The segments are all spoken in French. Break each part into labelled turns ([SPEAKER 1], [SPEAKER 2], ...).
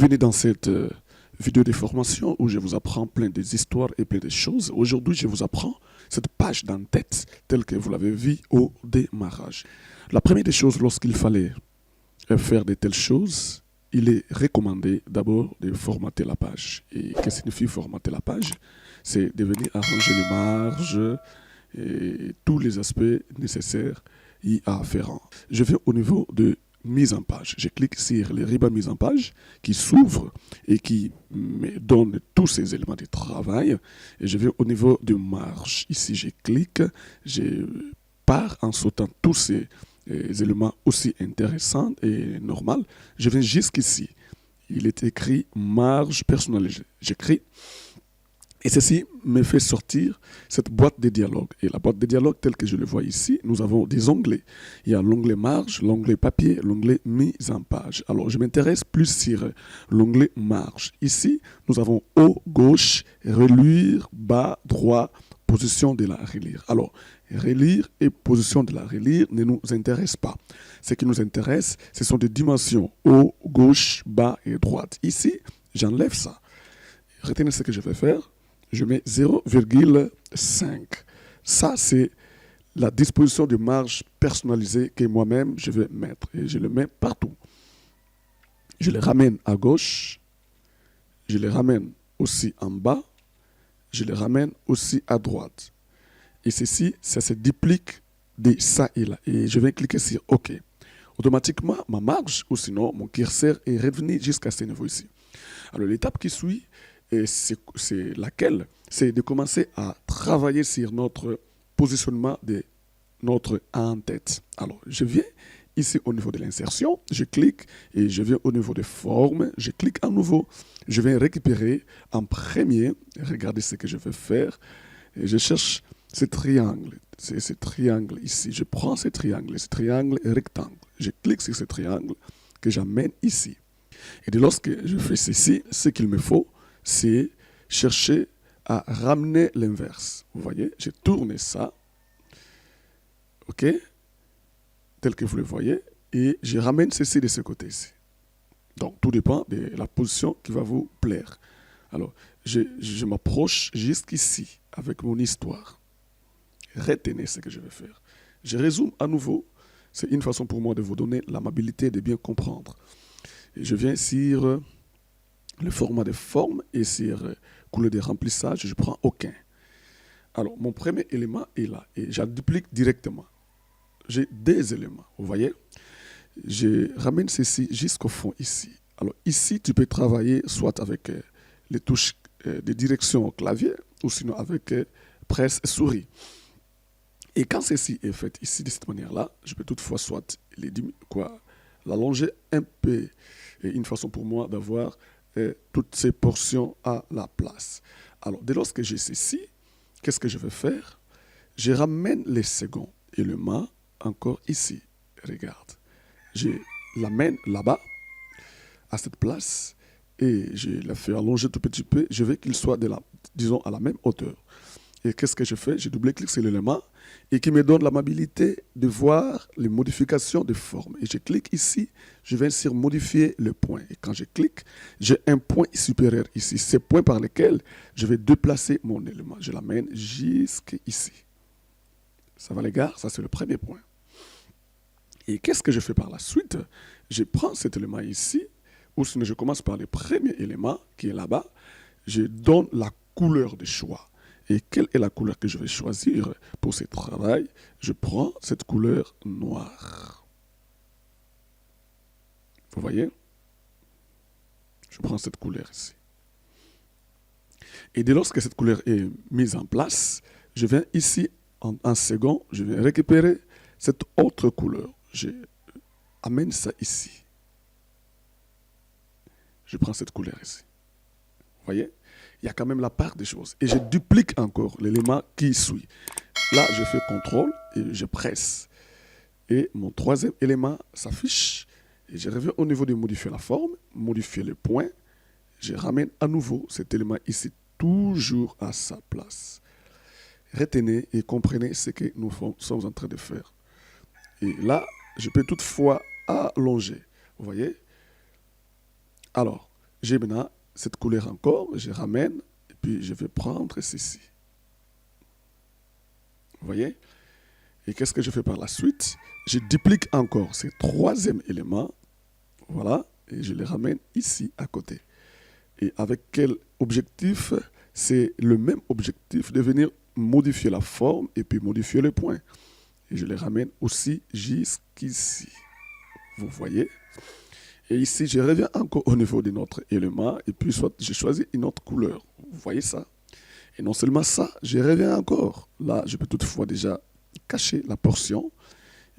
[SPEAKER 1] Bienvenue dans cette vidéo de formation où je vous apprends plein des histoires et plein de choses. Aujourd'hui, je vous apprends cette page d'en-tête telle que vous l'avez vue au démarrage. La première des choses, lorsqu'il fallait faire de telles choses, il est recommandé d'abord de formater la page. Et qu'est-ce que signifie formater la page? C'est de venir arranger les marges et tous les aspects nécessaires y afférents. Je vais au niveau de mise en page. Je clique sur les ribans mise en page qui s'ouvrent et qui me donnent tous ces éléments de travail. Et je vais au niveau de marge. Ici, je clique, je pars en sautant tous ces éléments aussi intéressants et normaux. Je viens jusqu'ici. Il est écrit marge personnalisée. J'écris. Et ceci me fait sortir cette boîte de dialogue. Et la boîte de dialogue, telle que je le vois ici, nous avons des onglets. Il y a l'onglet marge, l'onglet papier, l'onglet mise en page. Alors, je m'intéresse plus sur l'onglet marge. Ici, nous avons haut, gauche, relire, bas, droit, position de la relire. Alors, relire et position de la relire ne nous intéressent pas. Ce qui nous intéresse, ce sont des dimensions haut, gauche, bas et droite. Ici, j'enlève ça. Retenez ce que je vais faire. Je mets 0,5. Ça, c'est la disposition de marge personnalisée que moi-même, je vais mettre. Et je le mets partout. Je le ramène à gauche. Je le ramène aussi en bas. Je le ramène aussi à droite. Et ceci, ça se duplique de ça et là. Et je vais cliquer sur OK. Automatiquement, ma marge, ou sinon, mon curseur est revenu jusqu'à ce niveau ici. Alors, l'étape qui suit, et c'est laquelle? C'est de commencer à travailler sur notre positionnement de notre en-tête. Alors, je viens ici au niveau de l'insertion, je clique et je viens au niveau de forme, je clique à nouveau. Je vais récupérer en premier, regardez ce que je vais faire, et je cherche ce triangle. C'est ce triangle ici. Je prends ce triangle rectangle. Je clique sur ce triangle que j'amène ici. Et dès lorsque je fais ceci, ce qu'il me faut, c'est chercher à ramener l'inverse. Vous voyez, j'ai tourné ça, ok, tel que vous le voyez, et je ramène ceci de ce côté-ci. Donc, tout dépend de la position qui va vous plaire. Alors, je m'approche jusqu'ici avec mon histoire. Retenez ce que je vais faire. Je résume à nouveau. C'est une façon pour moi de vous donner l'amabilité de bien comprendre. Et je viens sur le format de forme et sur couleur de remplissage, je prends aucun. Alors, mon premier élément est là et je duplique directement. J'ai des éléments, vous voyez. Je ramène ceci jusqu'au fond ici. Alors, ici, tu peux travailler soit avec les touches de direction au clavier ou sinon avec presse et souris. Et quand ceci est fait ici de cette manière-là, je peux toutefois soit l'allonger un peu. Et une façon pour moi d'avoir toutes ces portions à la place. Alors, dès lors que j'ai ceci, qu'est-ce que je vais faire? Je ramène les seconds éléments encore ici. Regarde. Je l'amène là-bas, à cette place, et je la fais allonger tout petit peu. Je veux qu'il soit, disons, à la même hauteur. Et qu'est-ce que je fais? Je double-clique sur l'élément et qui me donne l'amabilité de voir les modifications de forme. Et je clique ici, je viens sur modifier le point. Et quand je clique, j'ai un point supérieur ici. C'est le point par lequel je vais déplacer mon élément. Je l'amène jusqu'ici. Ça va les gars? Ça c'est le premier point. Et qu'est-ce que je fais par la suite? Je prends cet élément ici, ou sinon je commence par le premier élément qui est là-bas. Je donne la couleur de choix. Et quelle est la couleur que je vais choisir pour ce travail? Je prends cette couleur noire. Vous voyez? Je prends cette couleur ici. Et dès lors que cette couleur est mise en place, je viens ici, en second, je vais récupérer cette autre couleur. Je amène ça ici. Je prends cette couleur ici. Vous voyez? Il y a quand même la part des choses. Et je duplique encore l'élément qui suit. Là, je fais CTRL et je presse. Et mon troisième élément s'affiche. Et je reviens au niveau de modifier la forme, modifier le point. Je ramène à nouveau cet élément ici, toujours à sa place. Retenez et comprenez ce que nous sommes en train de faire. Et là, je peux toutefois allonger. Vous voyez? Alors, j'ai maintenant cette couleur encore, je ramène, et puis je vais prendre ceci. Vous voyez? Et qu'est-ce que je fais par la suite? Je duplique encore ce troisième élément, voilà, et je les ramène ici à côté. Et avec quel objectif? C'est le même objectif de venir modifier la forme et puis modifier le point. Et je les ramène aussi jusqu'ici. Vous voyez? Et ici, je reviens encore au niveau de notre élément et puis soit je choisis une autre couleur. Vous voyez ça? Et non seulement ça, je reviens encore. Là, je peux toutefois déjà cacher la portion.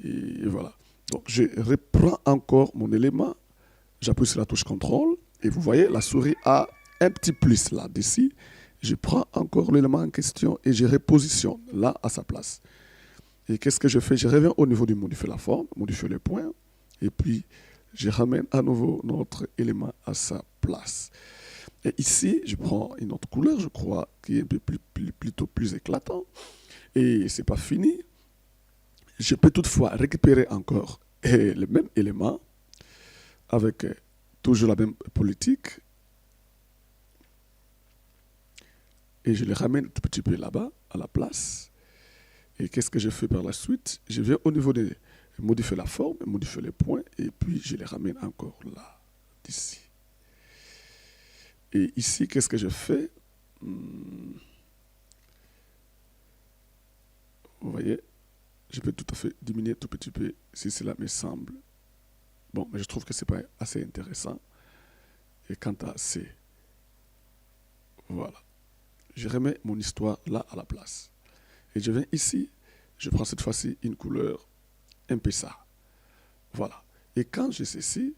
[SPEAKER 1] Et voilà. Donc, je reprends encore mon élément. J'appuie sur la touche CTRL. Et vous voyez, la souris a un petit plus là, d'ici. Je prends encore l'élément en question et je repositionne là à sa place. Et qu'est-ce que je fais? Je reviens au niveau du modifier la forme, modifier le point. Et puis, je ramène à nouveau notre élément à sa place. Et ici, je prends une autre couleur, je crois, qui est un peu plutôt plus éclatant. Et ce n'est pas fini. Je peux toutefois récupérer encore le même élément avec toujours la même politique. Et je le ramène un tout petit peu là-bas, à la place. Et qu'est-ce que je fais par la suite? Je viens au niveau de modifier la forme, modifier les points, et puis je les ramène encore là, d'ici. Et ici, qu'est-ce que je fais? Vous voyez, je peux tout à fait diminuer un tout petit peu si cela me semble. Bon, mais je trouve que ce n'est pas assez intéressant. Et quant à C, voilà. Je remets mon histoire là à la place. Et je viens ici, je prends cette fois-ci une couleur un peu ça. Voilà. Et quand j'ai ceci,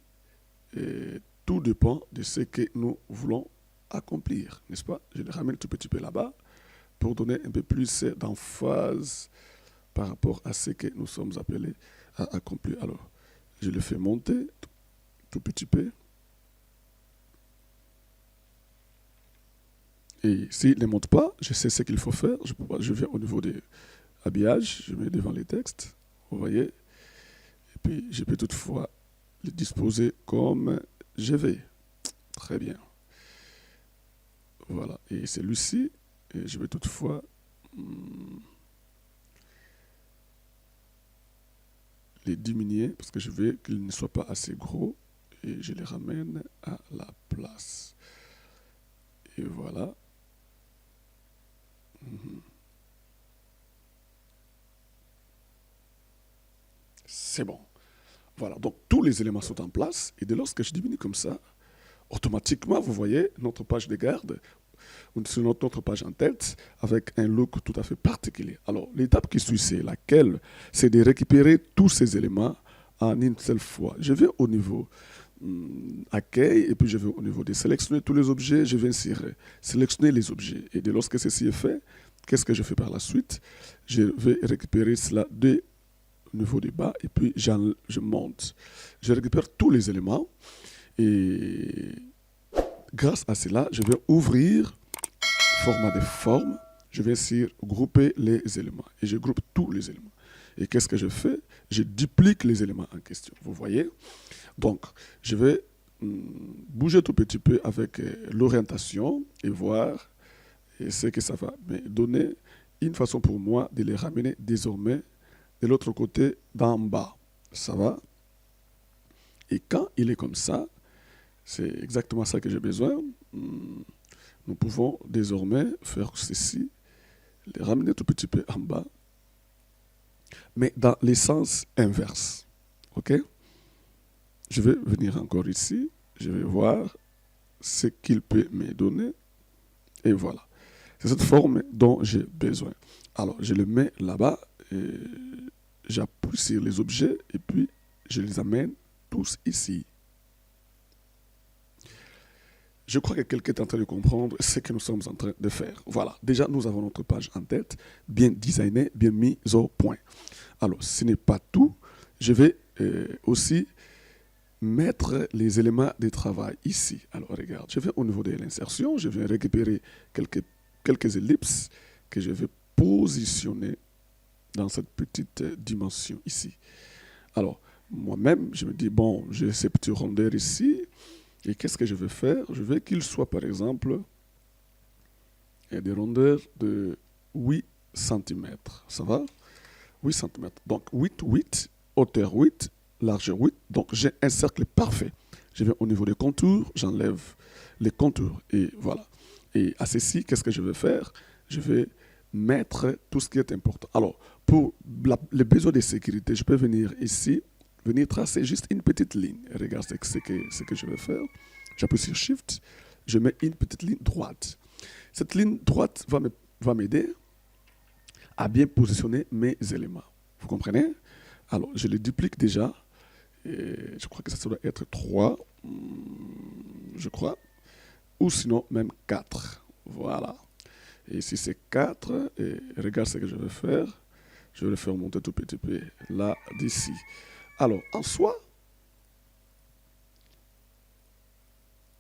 [SPEAKER 1] tout dépend de ce que nous voulons accomplir, n'est-ce pas? Je le ramène tout petit peu là-bas pour donner un peu plus d'emphase par rapport à ce que nous sommes appelés à accomplir. Alors, je le fais monter tout petit peu. Et s'il ne monte pas, je sais ce qu'il faut faire. Je viens au niveau des habillages, je mets devant les textes, vous voyez. Et puis, je peux toutefois les disposer comme je vais. Très bien. Voilà. Et celui-ci, je vais toutefois les diminuer parce que je veux qu'ils ne soient pas assez gros. Et je les ramène à la place. Et voilà. C'est bon. Voilà, donc tous les éléments sont en place. Et dès lors que je diminue comme ça, automatiquement, vous voyez notre page de garde sur notre page en tête avec un look tout à fait particulier. Alors, l'étape qui suit, c'est laquelle? C'est de récupérer tous ces éléments en une seule fois. Je vais au niveau accueil et puis je vais au niveau de sélectionner tous les objets. Je vais ici sélectionner les objets. Et dès lors que ceci est fait, qu'est-ce que je fais par la suite? Je vais récupérer cela au niveau du bas et puis je monte. Je récupère tous les éléments et grâce à cela, je vais ouvrir format de forme. Je vais ici grouper les éléments et je groupe tous les éléments. Et qu'est-ce que je fais? Je duplique les éléments en question. Vous voyez? Donc, je vais bouger tout petit peu avec l'orientation et voir ce que ça va me donner. Une façon pour moi de les ramener désormais de l'autre côté d'en bas. Ça va? Et quand il est comme ça, c'est exactement ça que j'ai besoin. Nous pouvons désormais faire ceci, les ramener tout petit peu en bas, mais dans les sens inverse. OK? Je vais venir encore ici, je vais voir ce qu'il peut me donner, et voilà. C'est cette forme dont j'ai besoin. Alors, je le mets là-bas, et j'appuie sur les objets, et puis je les amène tous ici. Je crois que quelqu'un est en train de comprendre ce que nous sommes en train de faire. Voilà, déjà nous avons notre page en tête, bien designée, bien mise au point. Alors, ce n'est pas tout. Je vais aussi mettre les éléments de travail ici. Alors, regarde, je vais au niveau de l'insertion, je vais récupérer quelques ellipses que je vais positionner dans cette petite dimension ici. Alors, moi-même, je me dis, bon, j'ai ces petits rondeurs ici. Et qu'est-ce que je vais faire? Je veux qu'il soit, par exemple, des rondeurs de 8 centimètres. Ça va? 8 centimètres. Donc 8, 8, hauteur 8, largeur 8. Donc j'ai un cercle parfait. Je vais au niveau des contours, j'enlève les contours. Et voilà. Et à ceci, qu'est-ce que je vais faire? Je vais mettre tout ce qui est important. Alors, pour les besoins de sécurité, je peux venir ici, venir tracer juste une petite ligne. Regarde ce que je vais faire. J'appuie sur Shift, je mets une petite ligne droite. Cette ligne droite va m'aider à bien positionner mes éléments. Vous comprenez? Alors, je les duplique déjà. Et je crois que ça doit être 3, je crois. Ou sinon, même 4. Voilà. Et si c'est 4, et regarde ce que je vais faire. Je vais le faire monter tout petit peu là, d'ici. Alors, en soi,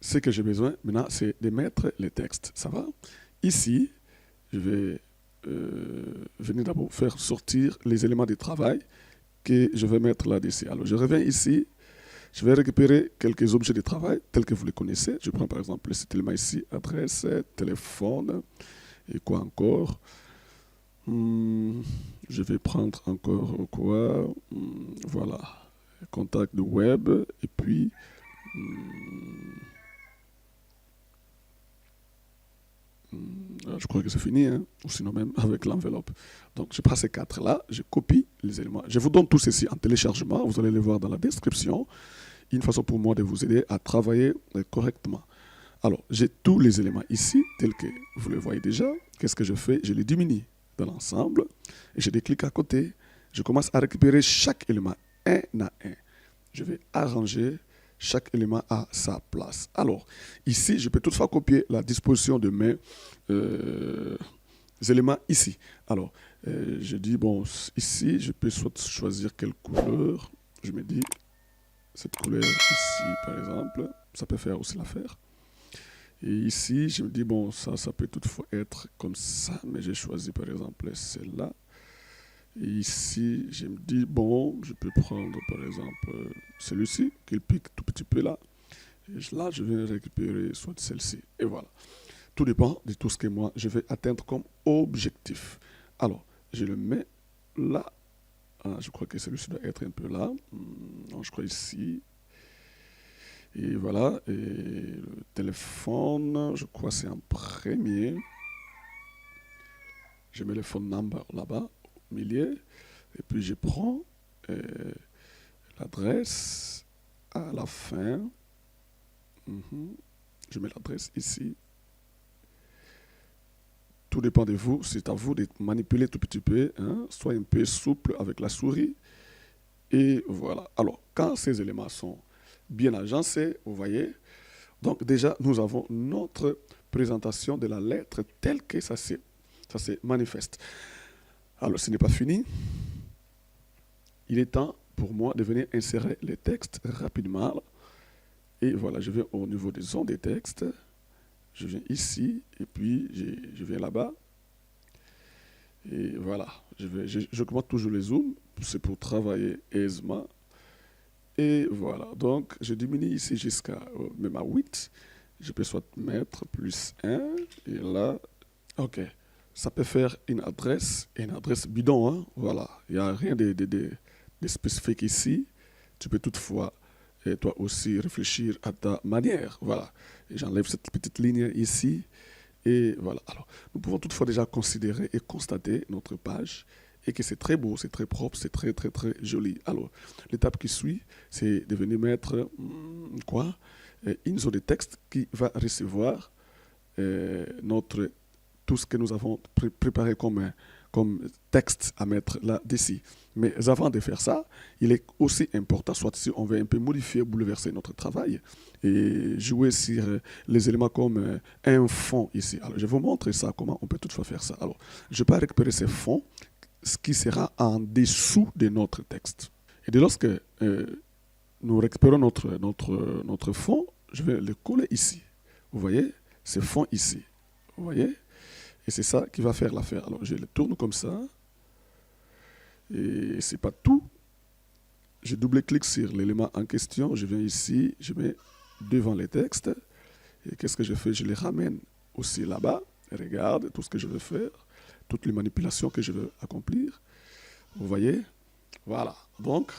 [SPEAKER 1] ce que j'ai besoin maintenant, c'est de mettre les textes. Ça va? Ici, je vais venir d'abord faire sortir les éléments de travail que je vais mettre là-dessus. Alors, je reviens ici. Je vais récupérer quelques objets de travail tels que vous les connaissez. Je prends par exemple cet élément ici, adresse, téléphone, et quoi encore. Je vais prendre encore quoi? Voilà, contact de web, et puis je crois que c'est fini, hein? Ou sinon même avec l'enveloppe. Donc je prends ces 4-là, je copie les éléments. Je vous donne tout ceci en téléchargement, vous allez les voir dans la description. Une façon pour moi de vous aider à travailler correctement. Alors, j'ai tous les éléments ici, tels que vous les voyez déjà. Qu'est-ce que je fais? Je les diminue dans l'ensemble et je déclique à côté. Je commence à récupérer chaque élément un à un. Je vais arranger chaque élément à sa place. Alors, ici, je peux toutefois copier la disposition de mes éléments ici. Alors, je dis, bon, ici, je peux soit choisir quelle couleur. Je me dis, cette couleur ici, par exemple, ça peut faire aussi l'affaire. Et ici, je me dis, bon, ça peut toutefois être comme ça, mais j'ai choisi, par exemple, celle-là. Et ici, je me dis, bon, je peux prendre, par exemple, celui-ci, qu'il pique tout petit peu là. Et là, je vais récupérer soit celle-ci. Et voilà. Tout dépend de tout ce que moi, je vais atteindre comme objectif. Alors, je le mets là. Ah, je crois que celui-ci doit être un peu là. Non, je crois ici. Et voilà. Et le téléphone, je crois que c'est en premier. Je mets le phone number là-bas, au milieu. Et puis je prends l'adresse à la fin. Je mets l'adresse ici. Tout dépend de vous. C'est à vous de manipuler tout petit peu. Hein. Soyez un peu souple avec la souris. Et voilà. Alors, quand ces éléments sont bien agencés, vous voyez, donc déjà, nous avons notre présentation de la lettre telle que ça se manifeste. Alors, ce n'est pas fini. Il est temps pour moi de venir insérer les textes rapidement. Et voilà, je vais au niveau des zones des textes. Je viens ici, et puis je viens là-bas. Et voilà, j'augmente toujours les zooms, c'est pour travailler aisément. Et voilà, donc je diminue ici jusqu'à même à 8. Je peux soit mettre plus 1, et là, ok. Ça peut faire une adresse bidon, hein, voilà. Il n'y a rien de spécifique ici. Tu peux toutefois, toi aussi, réfléchir à ta manière, voilà. Et j'enlève cette petite ligne ici. Et voilà. Alors, nous pouvons toutefois déjà considérer et constater notre page et que c'est très beau, c'est très propre, c'est très, très, très joli. Alors, l'étape qui suit, c'est de venir mettre quoi? Une zone de texte qui va recevoir tout ce que nous avons préparé comme texte à mettre là-dessus. Mais avant de faire ça, il est aussi important, soit si on veut un peu modifier, bouleverser notre travail, et jouer sur les éléments comme un fond ici. Alors, je vais vous montrer ça, comment on peut toutefois faire ça. Alors, je peux récupérer ce fond, ce qui sera en dessous de notre texte. Et dès lorsque nous récupérons notre fond, je vais le coller ici. Vous voyez, ce fond ici. Vous voyez? Et c'est ça qui va faire l'affaire. Alors, je le tourne comme ça. Et c'est pas tout. Je double-clique sur l'élément en question. Je viens ici. Je mets devant les textes. Et qu'est-ce que je fais? Je les ramène aussi là-bas. Regarde tout ce que je veux faire, toutes les manipulations que je veux accomplir. Vous voyez? Voilà. Donc,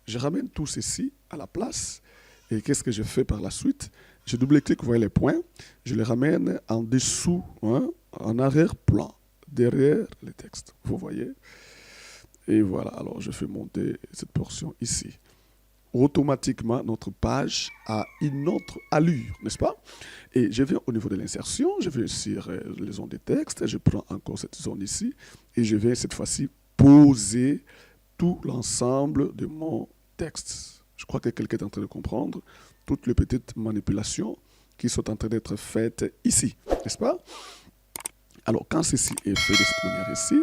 [SPEAKER 1] je ramène tout ceci à la place. Et qu'est-ce que je fais par la suite? Je double-clique, vous voyez les points. Je les ramène en dessous, hein, en arrière-plan, derrière les textes. Vous voyez? Et voilà. Alors, je fais monter cette portion ici. Automatiquement, notre page a une autre allure, n'est-ce pas? Et je viens au niveau de l'insertion, je vais sur les zones des textes, je prends encore cette zone ici, et je vais cette fois-ci poser tout l'ensemble de mon texte. Je crois que quelqu'un est en train de comprendre toutes les petites manipulations qui sont en train d'être faites ici, n'est-ce pas? Alors, quand ceci est fait de cette manière ici,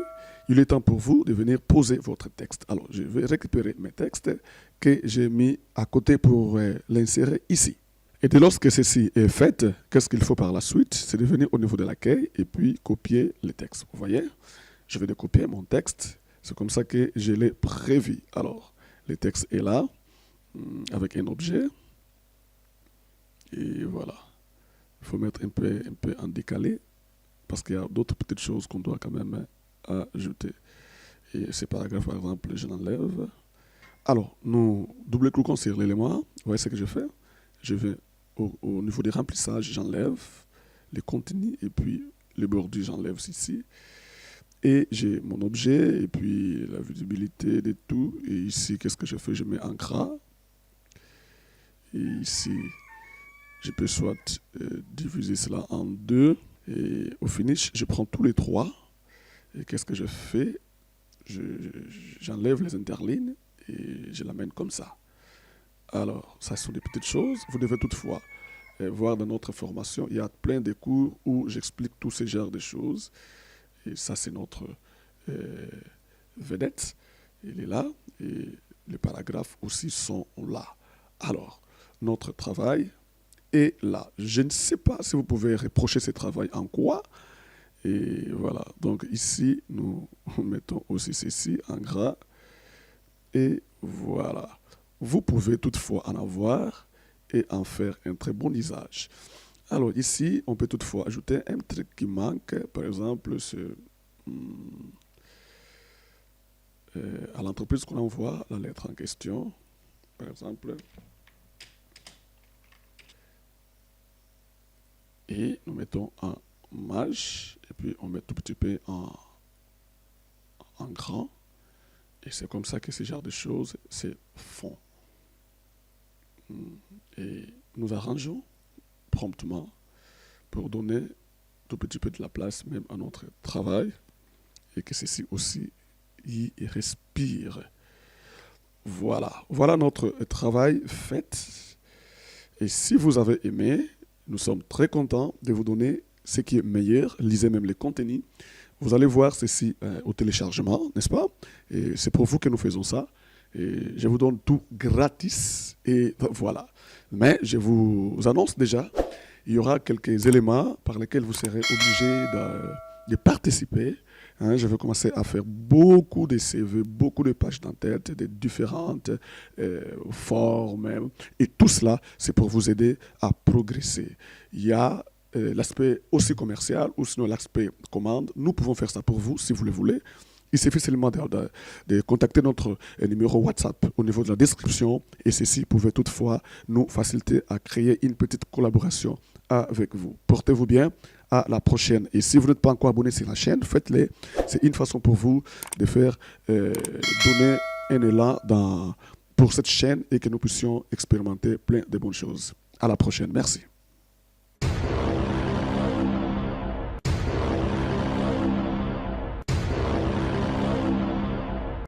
[SPEAKER 1] il est temps pour vous de venir poser votre texte. Alors, je vais récupérer mes textes que j'ai mis à côté pour l'insérer ici. Et dès lors que ceci est fait, qu'est-ce qu'il faut par la suite? C'est de venir au niveau de l'accueil et puis copier les textes. Vous voyez? Je vais copier mon texte. C'est comme ça que je l'ai prévu. Alors, le texte est là, avec un objet. Et voilà. Il faut mettre un peu en décalé, parce qu'il y a d'autres petites choses qu'on doit quand même ajouter. Et ces paragraphes, par exemple, je l'enlève. Alors, nous double-cliquons sur l'élément. Vous voyez ce que je fais? Je vais au niveau des remplissages, j'enlève les contenus et puis les bordures, j'enlève ici. Et j'ai mon objet et puis la visibilité de tout. Et ici, qu'est-ce que je fais? Je mets en gras. Et ici, je peux soit diviser cela en deux. Et au finish, je prends tous les trois. Et qu'est-ce que je fais? J'enlève les interlignes et je l'amène comme ça. Alors, ça sont des petites choses. Vous devez toutefois voir dans notre formation, il y a plein de cours où j'explique tous ces genres de choses. Et ça, c'est notre vedette. Il est là. Et les paragraphes aussi sont là. Alors, notre travail est là. Je ne sais pas si vous pouvez reprocher ce travail en quoi. Et voilà. Donc ici, nous mettons aussi ceci en gras. Et voilà. Vous pouvez toutefois en avoir et en faire un très bon usage. Alors ici, on peut toutefois ajouter un truc qui manque. Par exemple, à l'entreprise qu'on envoie la lettre en question. Par exemple. Et nous mettons en maj. Et puis on met tout petit peu en grand. Et c'est comme ça que ce genre de choses se font. Et nous arrangeons promptement pour donner tout petit peu de la place même à notre travail et que ceci aussi y respire. Voilà. Voilà notre travail fait. Et si vous avez aimé, nous sommes très contents de vous donner ce qui est meilleur. Lisez même les contenus. Vous allez voir ceci au téléchargement, n'est-ce pas? Et c'est pour vous que nous faisons ça. Et je vous donne tout gratis. Et voilà. Mais je vous annonce déjà, il y aura quelques éléments par lesquels vous serez obligés de participer. Hein, je vais commencer à faire beaucoup de CV, beaucoup de pages d'en-tête, de différentes formes. Et tout cela, c'est pour vous aider à progresser. Il y a l'aspect aussi commercial ou sinon l'aspect commande. Nous pouvons faire ça pour vous si vous le voulez. Il suffit seulement de contacter notre numéro WhatsApp au niveau de la description et ceci pouvait toutefois nous faciliter à créer une petite collaboration avec vous. Portez-vous bien, à la prochaine. Et si vous n'êtes pas encore abonné sur la chaîne, faites-le. C'est une façon pour vous de faire donner un élan pour cette chaîne et que nous puissions expérimenter plein de bonnes choses. À la prochaine. Merci.